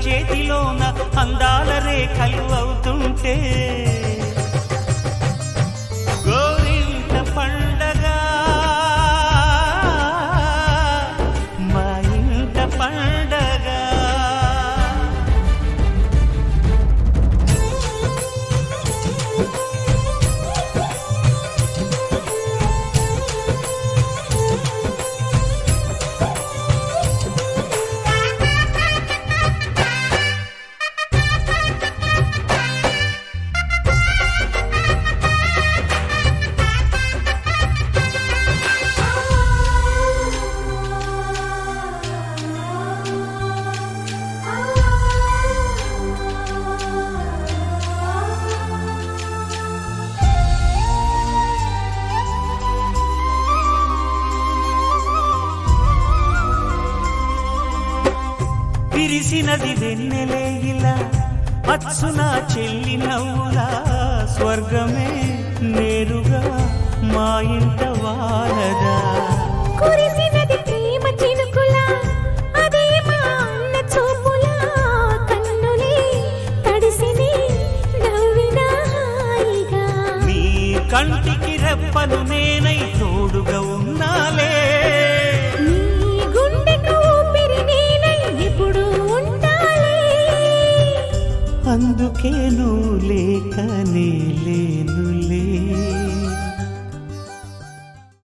చేతిలోన అందాల రేఖలు అవుతుంటే గోరింట పండగ మా ఇంట పండగ. విరిసినది వెన్నెలే ఇలా అచ్చున చెల్లి నవ్వులా స్వర్గమే నేరుగా మా ఇంట వాలదా. కురిసినది ప్రేమ చినుకులా అదే మా అన్న చూపులా కన్నులే తడిసిని నవ్వినా హాయిగా. నీ కంటికి రెప్పలు నేనై తోడుగా ఉన్నాలే. అందుకే నువ్వు లేకనే లేనులే.